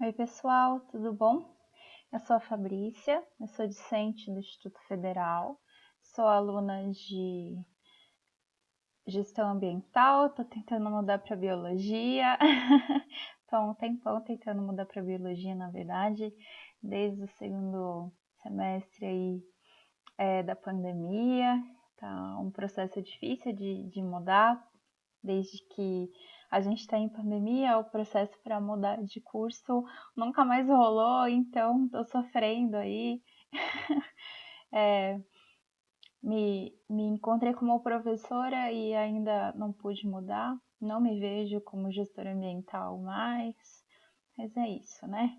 Oi, pessoal, tudo bom? Eu sou a Fabrícia, eu sou discente do Instituto Federal, sou aluna de gestão ambiental, estou tentando mudar para biologia, estou há um tempão tentando mudar para biologia, na verdade, desde o segundo semestre aí, da pandemia, tá um processo difícil de mudar, desde que a gente está em pandemia, o processo para mudar de curso nunca mais rolou, então estou sofrendo aí. Me encontrei como professora e ainda não pude mudar. Não me vejo como gestora ambiental mais, mas é isso, né?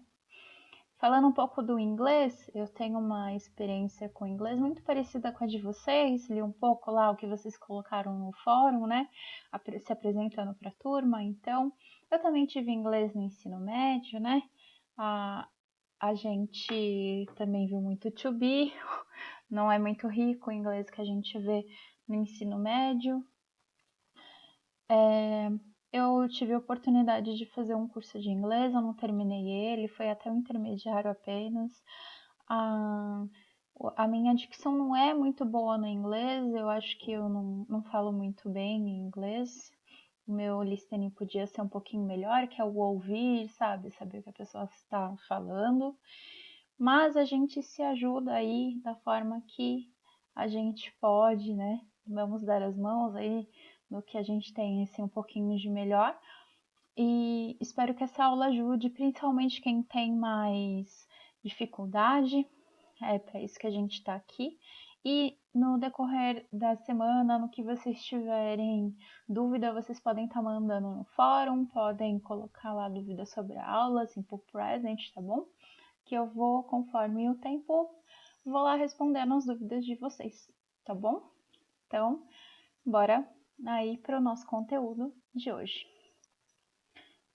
Falando um pouco do inglês, eu tenho uma experiência com inglês muito parecida com a de vocês. Li um pouco lá o que vocês colocaram no fórum, né? Se apresentando para a turma. Então, eu também tive inglês no ensino médio, né? A gente também viu muito to be. Não é muito rico o inglês que a gente vê no ensino médio. Eu tive a oportunidade de fazer um curso de inglês, eu não terminei ele, foi até o intermediário apenas. A minha dicção não é muito boa no inglês, eu acho que eu não falo muito bem em inglês. O meu listening podia ser um pouquinho melhor, que é o ouvir, sabe? Saber o que a pessoa está falando. Mas a gente se ajuda aí da forma que a gente pode, né? Vamos dar as mãos aí no que a gente tem assim, um pouquinho de melhor. E espero que essa aula ajude, principalmente quem tem mais dificuldade. É para isso que a gente está aqui. E no decorrer da semana, no que vocês tiverem dúvida, vocês podem estar mandando no fórum, podem colocar lá dúvidas sobre a aula, Simple Present, tá bom? Que eu vou, conforme o tempo, vou lá respondendo as dúvidas de vocês, tá bom? Então, bora aí para o nosso conteúdo de hoje.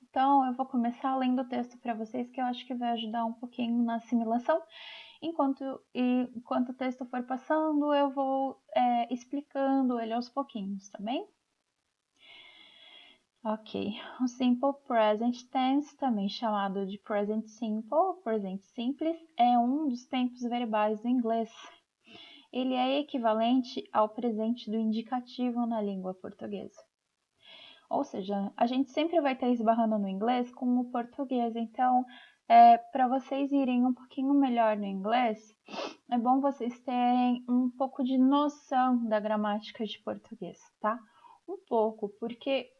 Então, eu vou começar lendo o texto para vocês, que eu acho que vai ajudar um pouquinho na assimilação. Enquanto o texto for passando, eu vou explicando ele aos pouquinhos, tá bem? Ok, o Simple Present Tense, também chamado de Present Simple, presente simples, é um dos tempos verbais do inglês. Ele é equivalente ao presente do indicativo na língua portuguesa. Ou seja, a gente sempre vai estar esbarrando no inglês com o português, então, para vocês irem um pouquinho melhor no inglês, é bom vocês terem um pouco de noção da gramática de português, tá? Um pouco, porque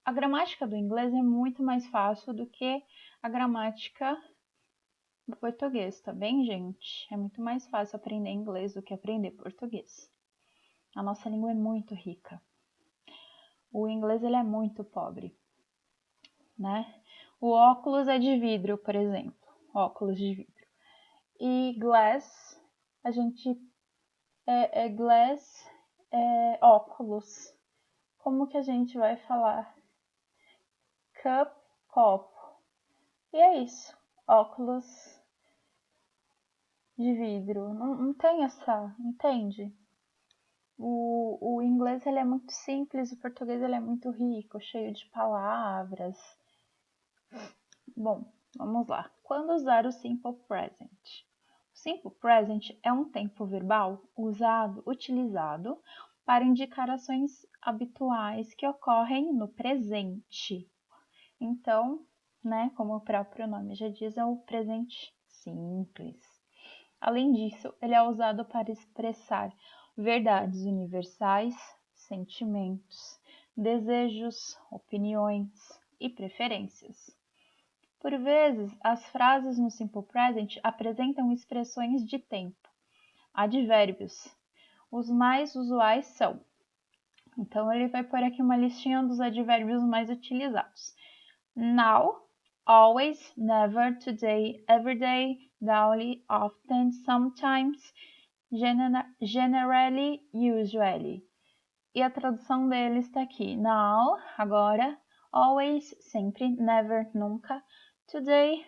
a gramática do inglês é muito mais fácil do que a gramática do português, tá bem, gente? É muito mais fácil aprender inglês do que aprender português. A nossa língua é muito rica. O inglês ele é muito pobre, né? O óculos é de vidro, por exemplo. Óculos de vidro. E glass, a gente glass óculos. Como que a gente vai falar? Cup, copo. E é isso. Óculos de vidro. Não tem essa, entende? O inglês ele é muito simples, o português ele é muito rico, cheio de palavras. Bom, vamos lá. Quando usar o Simple Present? O Simple Present é um tempo verbal utilizado para indicar ações habituais que ocorrem no presente. Então, né, como o próprio nome já diz, é o presente simples. Além disso, ele é usado para expressar verdades universais, sentimentos, desejos, opiniões e preferências. Por vezes, as frases no Simple Present apresentam expressões de tempo, advérbios. Os mais usuais são. Então, ele vai pôr aqui uma listinha dos advérbios mais utilizados. Now, always, never, today, everyday, daily, often, sometimes, generally, usually. E a tradução dele está aqui. Now, agora, always, sempre, never, nunca, today,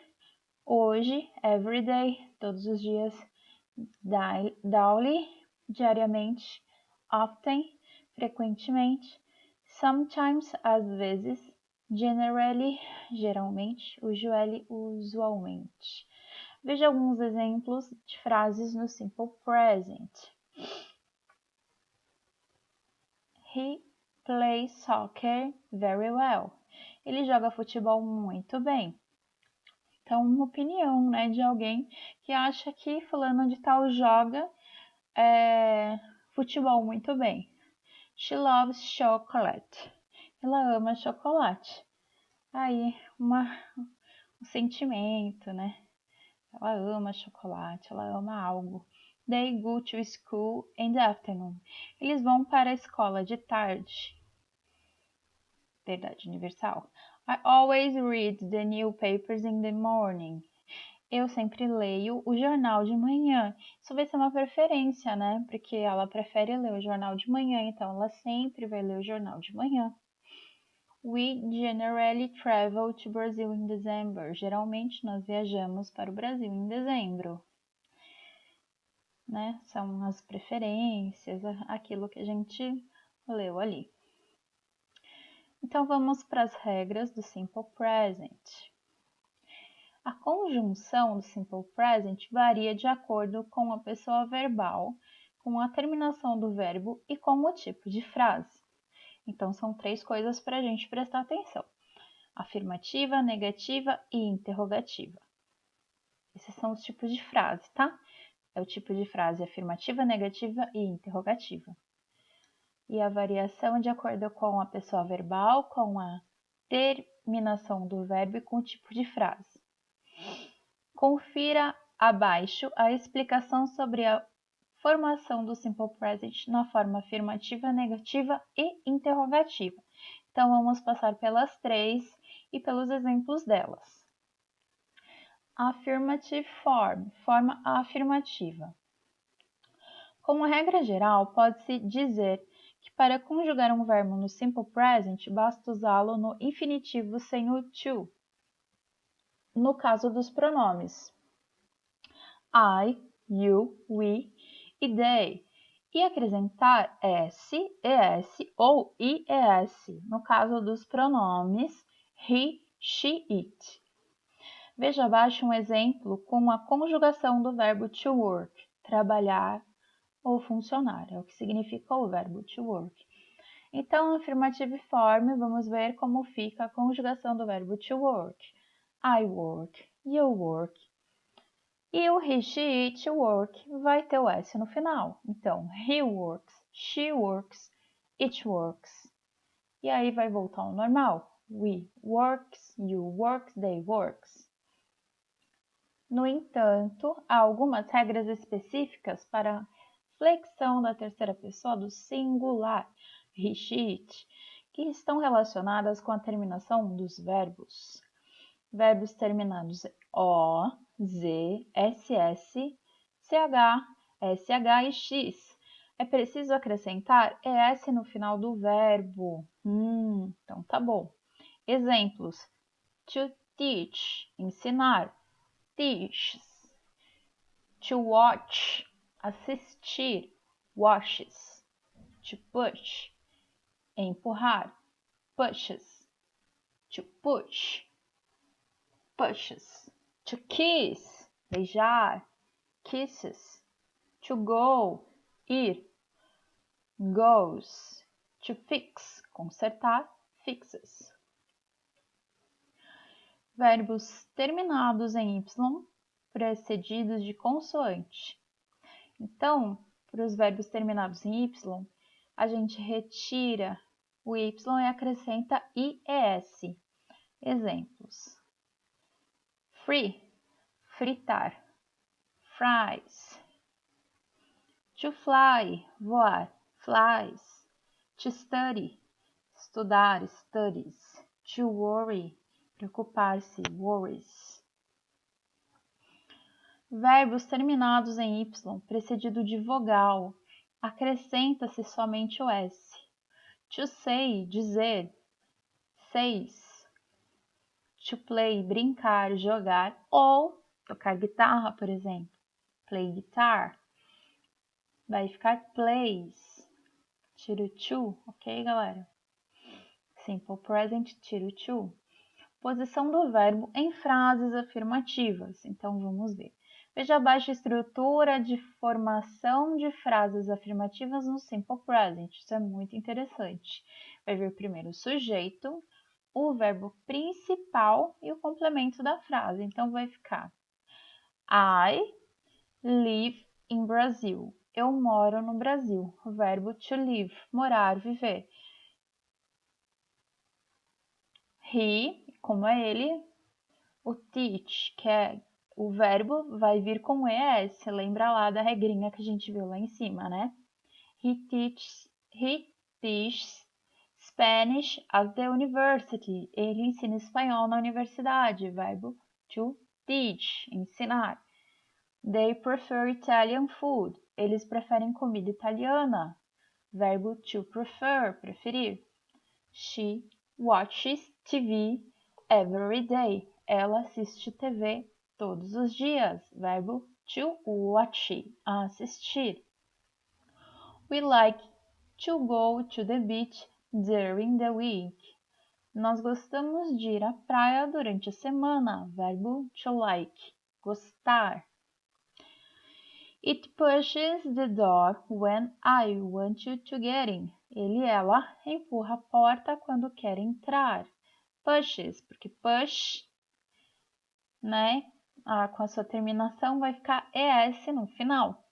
hoje, everyday, todos os dias, daily, diariamente, often, frequentemente, sometimes, às vezes, Generally, geralmente, usually, usualmente. Veja alguns exemplos de frases no simple present. He plays soccer very well. Ele joga futebol muito bem. Então, uma opinião, né, de alguém que acha que fulano de tal joga futebol muito bem. She loves chocolate. Ela ama chocolate. Aí, um sentimento, né? Ela ama chocolate, ela ama algo. They go to school in the afternoon. Eles vão para a escola de tarde. Verdade universal. I always read the newspapers in the morning. Eu sempre leio o jornal de manhã. Isso vai ser uma preferência, né? Porque ela prefere ler o jornal de manhã, então ela sempre vai ler o jornal de manhã. We generally travel to Brazil in December. Geralmente nós viajamos para o Brasil em dezembro. Né? São as preferências, aquilo que a gente leu ali. Então vamos para as regras do Simple Present. A conjunção do Simple Present varia de acordo com a pessoa verbal, com a terminação do verbo e com o tipo de frase. Então são 3 coisas para a gente prestar atenção: afirmativa, negativa e interrogativa. Esses são os tipos de frase, tá? É o tipo de frase afirmativa, negativa e interrogativa. E a variação é de acordo com a pessoa verbal, com a terminação do verbo e com o tipo de frase. Confira abaixo a explicação sobre a formação do Simple Present na forma afirmativa, negativa e interrogativa. Então, vamos passar pelas 3 e pelos exemplos delas. Affirmative form, forma afirmativa. Como regra geral, pode-se dizer que para conjugar um verbo no Simple Present, basta usá-lo no infinitivo sem o to. No caso dos pronomes I, you, we e they, e acrescentar s, es ou ies, no caso dos pronomes he, she, it. Veja abaixo um exemplo com a conjugação do verbo to work, trabalhar ou funcionar, é o que significa o verbo to work. Então, afirmative form, vamos ver como fica a conjugação do verbo to work. I work, you work. E o he, she, it, work vai ter o S no final. Então, he works, she works, it works. E aí vai voltar ao normal. We works, you works, they works. No entanto, há algumas regras específicas para a flexão da terceira pessoa do singular, he, she, it, que estão relacionadas com a terminação dos verbos. Verbos terminados em O, Z, SS, CH, SH e X. É preciso acrescentar ES no final do verbo. Então tá bom. Exemplos: to teach, ensinar, teaches. To watch, assistir, watches. To push, empurrar, pushes. To push, pushes. To kiss, beijar, kisses. To go, ir, goes. To fix, consertar, fixes. Verbos terminados em Y, precedidos de consoante. Então, para os verbos terminados em Y, a gente retira o Y e acrescenta IES. Exemplos: free, fritar, fries. To fly, voar, flies. To study, estudar, studies. To worry, preocupar-se, worries. Verbos terminados em Y, precedido de vogal, acrescenta-se somente o S. To say, dizer, says. To play, brincar, jogar, ou tocar guitarra, por exemplo. Play guitar. Vai ficar plays. Tiro to, ok, galera? Simple Present, tiro to. Posição do verbo em frases afirmativas. Então, vamos ver. Veja abaixo a estrutura de formação de frases afirmativas no Simple Present. Isso é muito interessante. Vai vir primeiro o sujeito, o verbo principal e o complemento da frase. Então, vai ficar I live in Brazil. Eu moro no Brasil. O verbo to live, morar, viver. He, como é ele, o teach, que é o verbo, vai vir com ES. Lembra lá da regrinha que a gente viu lá em cima, né? He teaches Spanish at the university. Ele ensina espanhol na universidade. Verbo to teach, ensinar. They prefer Italian food. Eles preferem comida italiana. Verbo to prefer, preferir. She watches TV every day. Ela assiste TV todos os dias. Verbo to watch, assistir. We like to go to the beach during the week. Nós gostamos de ir à praia durante a semana. Verbo to like, gostar. It pushes the door when I want you to get in. Ele, ela, empurra a porta quando quer entrar. Pushes, porque push, né? Com a sua terminação vai ficar ES no final.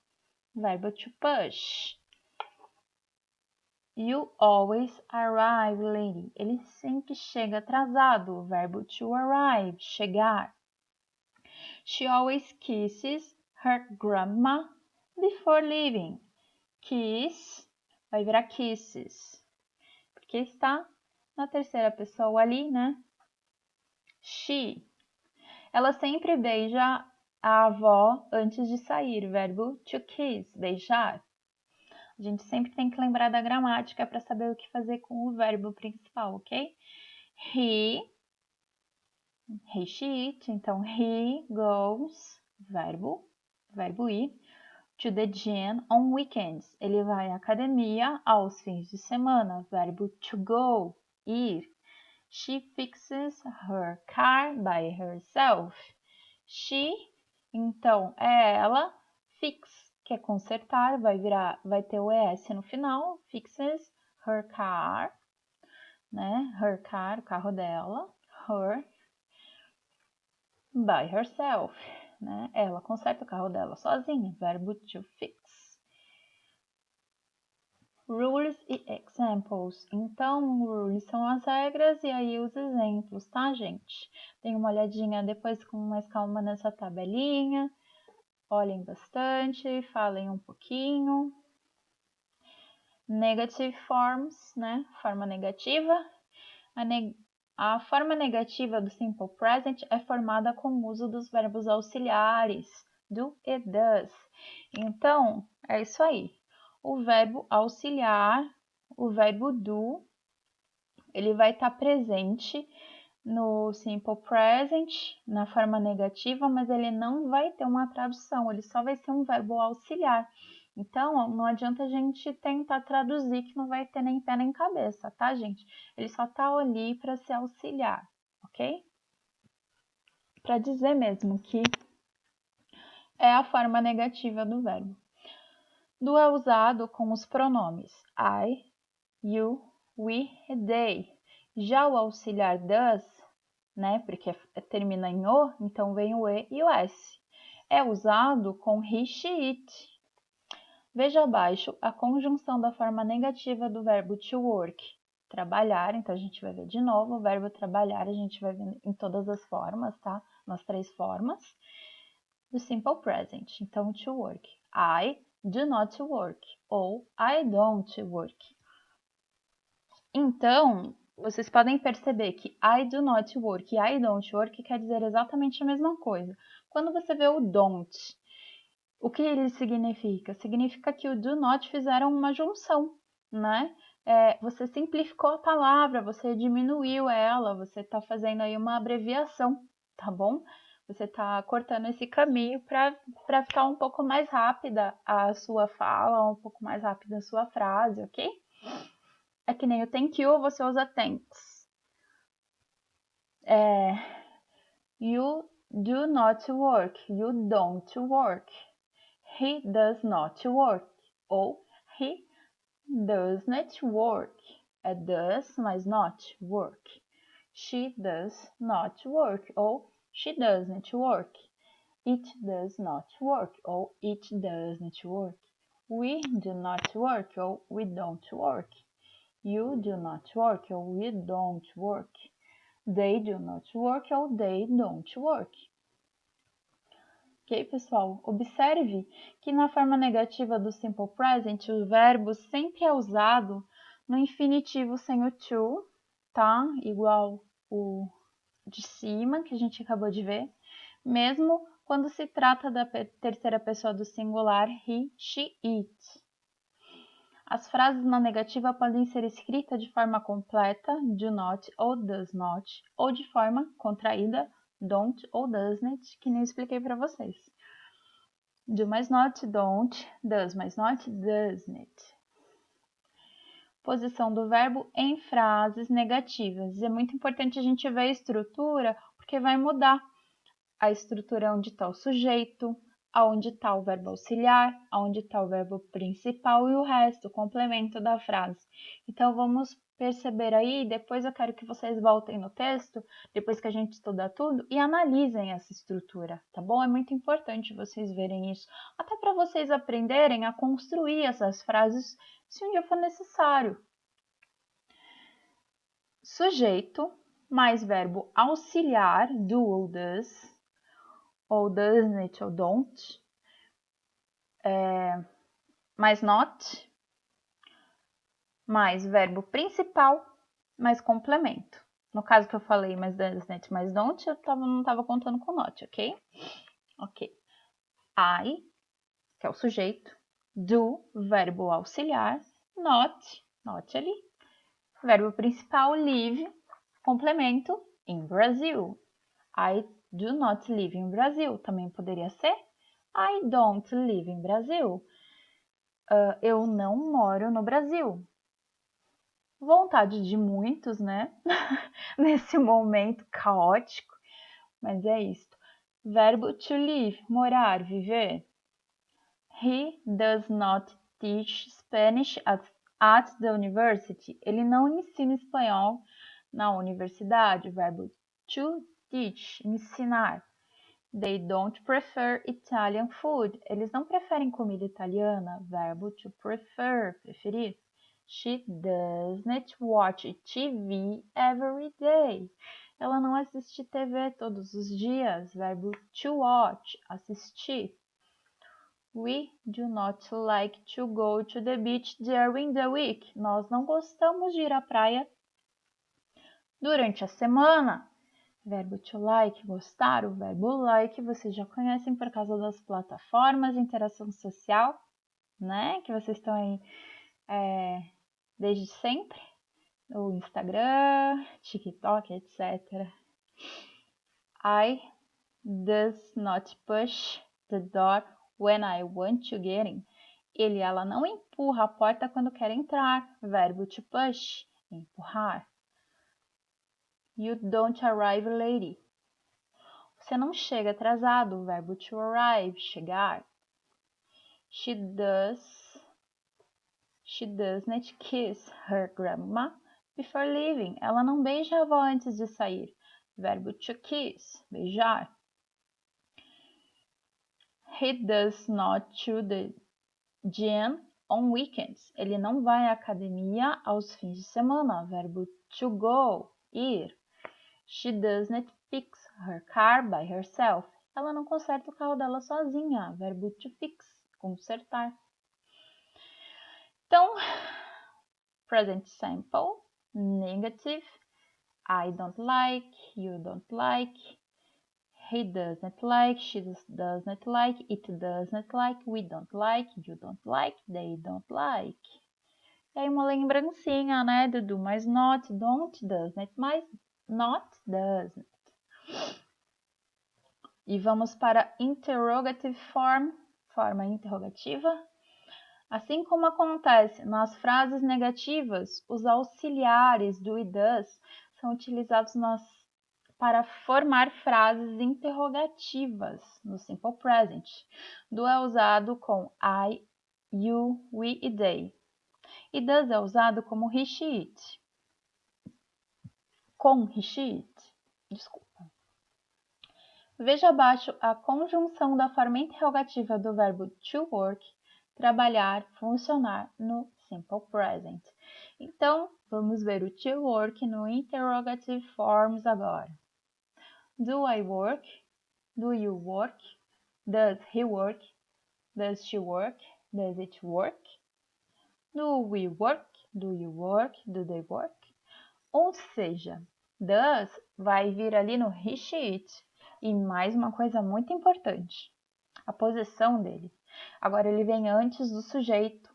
Verbo to push. You always arrive late. Ele sempre chega atrasado. Verbo to arrive, chegar. She always kisses her grandma before leaving. Kiss vai virar kisses, porque está na terceira pessoa ali, né? She. Ela sempre beija a avó antes de sair. Verbo to kiss, beijar. A gente sempre tem que lembrar da gramática para saber o que fazer com o verbo principal, ok? He, she, it. Então, he goes, verbo ir, to the gym on weekends. Ele vai à academia aos fins de semana. Verbo to go, ir. She fixes her car by herself. She, então, é ela. Fix, que é consertar, vai ter o ES no final. Fixes her car, né? Her car, o carro dela. Her, by herself, né? Ela conserta o carro dela sozinha. Verbo to fix. Rules e examples. Então, rules são as regras e aí os exemplos, tá, gente? Dêem uma olhadinha depois com mais calma nessa tabelinha. Olhem bastante, falem um pouquinho. Negative forms, né? Forma negativa. A forma negativa do Simple Present é formada com o uso dos verbos auxiliares, do e does. Então, é isso aí. O verbo auxiliar, o verbo do, ele vai estar presente no Simple Present, na forma negativa, mas ele não vai ter uma tradução, ele só vai ser um verbo auxiliar. Então, não adianta a gente tentar traduzir que não vai ter nem pé nem cabeça, tá, gente? Ele só tá ali para se auxiliar, ok? Para dizer mesmo que é a forma negativa do verbo. Do é usado com os pronomes I, you, we e they. Já o auxiliar does, né, porque termina em o, então vem o e e o s. É usado com he, she, it. Veja abaixo a conjunção da forma negativa do verbo to work. Trabalhar, então a gente vai ver de novo o verbo trabalhar, a gente vai ver em todas as formas, tá? Nas 3 formas. Do simple present, então to work. I do not work ou I don't work. Então, vocês podem perceber que I do not work e I don't work quer dizer exatamente a mesma coisa. Quando você vê o don't, o que ele significa? Significa que o do not fizeram uma junção, né? Você simplificou a palavra, você diminuiu ela, você está fazendo aí uma abreviação, tá bom? Você está cortando esse caminho para ficar um pouco mais rápida a sua fala, um pouco mais rápida a sua frase, ok? é que nem o thank you, você usa thanks. You do not work. You don't work. He does not work. Ou he does not work. É does, mas not work. She does not work. Ou she doesn't work. It does not work. Ou it doesn't work. We do not work. Ou we don't work. You do not work. Ou we don't work. They do not work. Ou they don't work. Ok, pessoal? Observe que na forma negativa do simple present, o verbo sempre é usado no infinitivo sem o to, tá? Igual o de cima, que a gente acabou de ver. Mesmo quando se trata da terceira pessoa do singular, he, she, it. As frases na negativa podem ser escritas de forma completa, do not ou does not, ou de forma contraída, don't ou doesn't, que nem expliquei para vocês. Do mais not, don't, does mais not, doesn't. Posição do verbo em frases negativas. É muito importante a gente ver a estrutura, porque vai mudar. A estrutura onde está o sujeito, aonde está o verbo auxiliar, aonde está o verbo principal e o resto, o complemento da frase. Então, vamos perceber aí, depois eu quero que vocês voltem no texto, depois que a gente estudar tudo, e analisem essa estrutura, tá bom? É muito importante vocês verem isso, até para vocês aprenderem a construir essas frases se um dia for necessário. Sujeito mais verbo auxiliar, do ou does, ou doesn't ou don't, mais not, mais verbo principal, mais complemento. No caso que eu falei mais doesn't, mais don't, eu não estava contando com not, ok? Ok. I, que é o sujeito, do, verbo auxiliar, not ali, verbo principal, live, complemento, in Brazil. I do not live in Brazil, também poderia ser I don't live in Brazil. Eu não moro no Brasil. Vontade de muitos, né? Nesse momento caótico, mas é isto. Verbo to live, morar, viver. He does not teach Spanish at the university. Ele não ensina espanhol na universidade. Verbo to teach, ensinar. They don't prefer Italian food. Eles não preferem comida italiana. Verbo to prefer, preferir. She doesn't watch TV every day. Ela não assiste TV todos os dias. Verbo to watch, assistir. We do not like to go to the beach during the week. Nós não gostamos de ir à praia durante a semana. Verbo to like, gostar. O verbo like vocês já conhecem por causa das plataformas de interação social, né? Que vocês estão aí desde sempre. O Instagram, TikTok, etc. I does not push the door when I want to get in. Ela não empurra a porta quando quer entrar. Verbo to push, empurrar. You don't arrive late. Você não chega atrasado. Verbo to arrive, chegar. She doesn't kiss her grandma before leaving. Ela não beija a avó antes de sair. Verbo to kiss, beijar. He does not to the gym on weekends. Ele não vai à academia aos fins de semana. Verbo to go, ir. She doesn't fix her car by herself. Ela não conserta o carro dela sozinha. Verbo to fix, consertar. Então, present simple, negative. I don't like, you don't like, he doesn't like, she doesn't like, it doesn't like, we don't like, you don't like, they don't like. E aí uma lembrancinha, né, do do mais not, don't, doesn't, mais not, doesn't. E vamos para interrogative form, forma interrogativa. Assim como acontece nas frases negativas, os auxiliares do e does são utilizados para formar frases interrogativas no simple present. Do é usado com I, you, we e they. E does é usado como he, she, it. Com he, she, it. Desculpa. Veja abaixo a conjunção da forma interrogativa do verbo to work, trabalhar, funcionar no simple present. Então, vamos ver o to work no interrogative forms agora. Do I work? Do you work? Does he work? Does she work? Does it work? Do we work? Do you work? Do they work? Ou seja, does vai vir ali no he, she, it. E mais uma coisa muito importante, a posição dele. Agora ele vem antes do sujeito,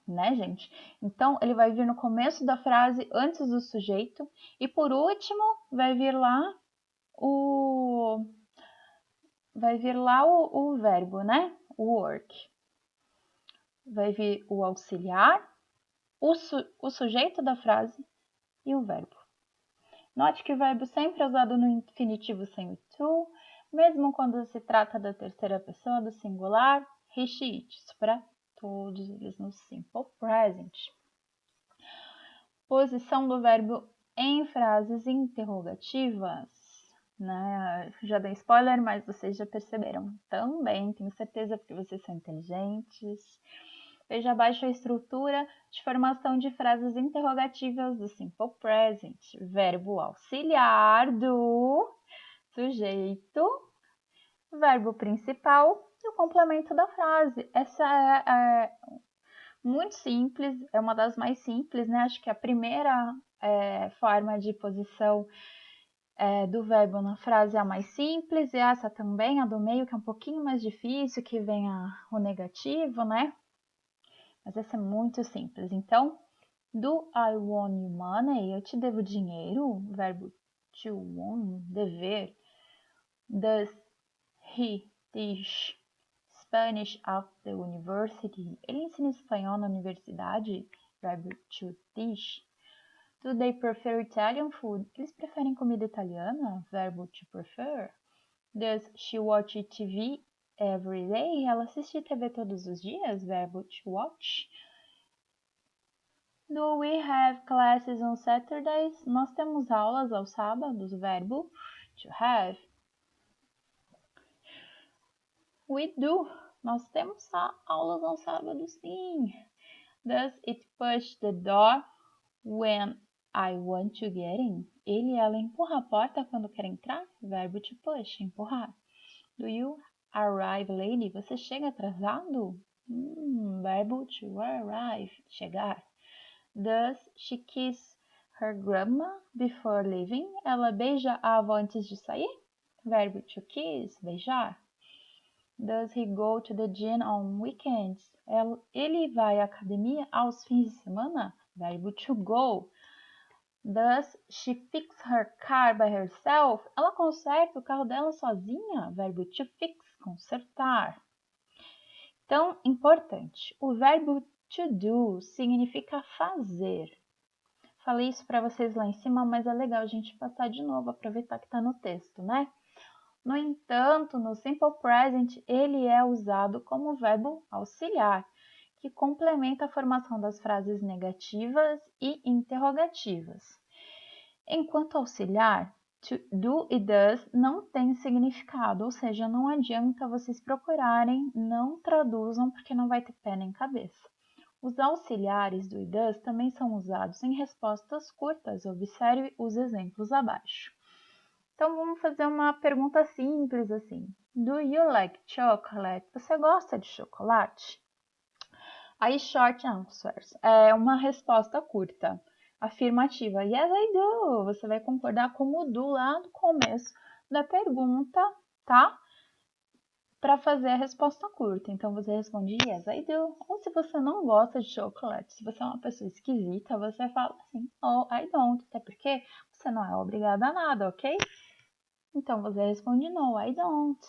né, gente? Então ele vai vir no começo da frase antes do sujeito e por último vai vir lá o verbo, né? O work. Vai vir o auxiliar, o sujeito da frase e o verbo. Note que o verbo sempre é usado no infinitivo sem o to, mesmo quando se trata da terceira pessoa do singular, he, she, it. Isso para todos eles no simple present. Posição do verbo em frases interrogativas. Né? Já dei spoiler, mas vocês já perceberam também, tenho certeza, porque vocês são inteligentes. Veja abaixo a estrutura de formação de frases interrogativas do simple present. Verbo auxiliar do sujeito, verbo principal e o complemento da frase. Essa é muito simples, é uma das mais simples, né? Acho que a primeira forma de posição do verbo na frase é a mais simples, e essa também, a do meio, que é um pouquinho mais difícil, que vem o negativo, né? Mas essa é muito simples. Então, do I want you money? Eu te devo dinheiro. Verbo to want, dever. Does he teach Spanish at the university? Ele ensina espanhol na universidade? Verbo to teach. Do they prefer Italian food? Eles preferem comida italiana? Verbo to prefer. Does she watch TV every day? Ela assiste TV todos os dias? Verbo to watch. Do we have classes on Saturdays? Nós temos aulas aos sábados? Verbo to have. We do. Nós temos aulas aos sábados, sim. Does it push the door when I want to get in? Ele e ela empurram a porta quando quer entrar? Verbo to push, empurrar. Do you arrive late? Você chega atrasado? Verbo to arrive, chegar. Does she kiss her grandma before leaving? Ela beija a avó antes de sair? Verbo to kiss, beijar. Does he go to the gym on weekends? Ele vai à academia aos fins de semana? Verbo to go. Does she fix her car by herself? Ela conserta o carro dela sozinha? Verbo to fix, consertar. Então, importante, o verbo to do significa fazer. Falei isso para vocês lá em cima, mas é legal a gente passar de novo, aproveitar que está no texto, né? No entanto, no simple present, ele é usado como verbo auxiliar, que complementa a formação das frases negativas e interrogativas. Enquanto auxiliar, to, do e does não tem significado, ou seja, não adianta vocês procurarem, não traduzam porque não vai ter pé nem cabeça. Os auxiliares do e does também são usados em respostas curtas, observe os exemplos abaixo. Então, vamos fazer uma pergunta simples assim. Do you like chocolate? Você gosta de chocolate? Aí, short answers. É uma resposta curta. Afirmativa. Yes, I do. Você vai concordar com o do lá no começo da pergunta, tá? Para fazer a resposta curta. Então, você responde yes, I do. Ou se você não gosta de chocolate, se você é uma pessoa esquisita, você fala assim, oh, I don't. Até porque você não é obrigada a nada, ok? Então, você responde no, I don't.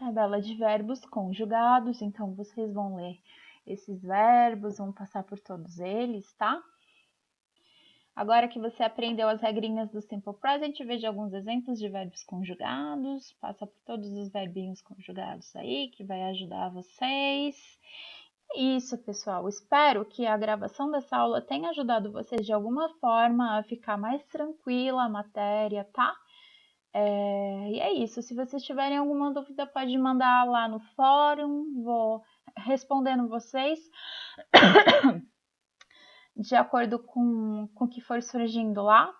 tabela de verbos conjugados, então vocês vão ler esses verbos, vão passar por todos eles, tá? Agora que você aprendeu as regrinhas do Simple Present, veja alguns exemplos de verbos conjugados, passa por todos os verbinhos conjugados aí, que vai ajudar vocês. Isso, pessoal. Espero que a gravação dessa aula tenha ajudado vocês de alguma forma a ficar mais tranquila a matéria, tá? E é isso. Se vocês tiverem alguma dúvida, pode mandar lá no fórum. Vou respondendo vocês de acordo com o que for surgindo lá.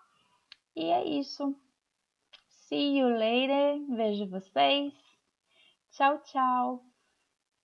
E é isso. See you later. Vejo vocês. Tchau, tchau.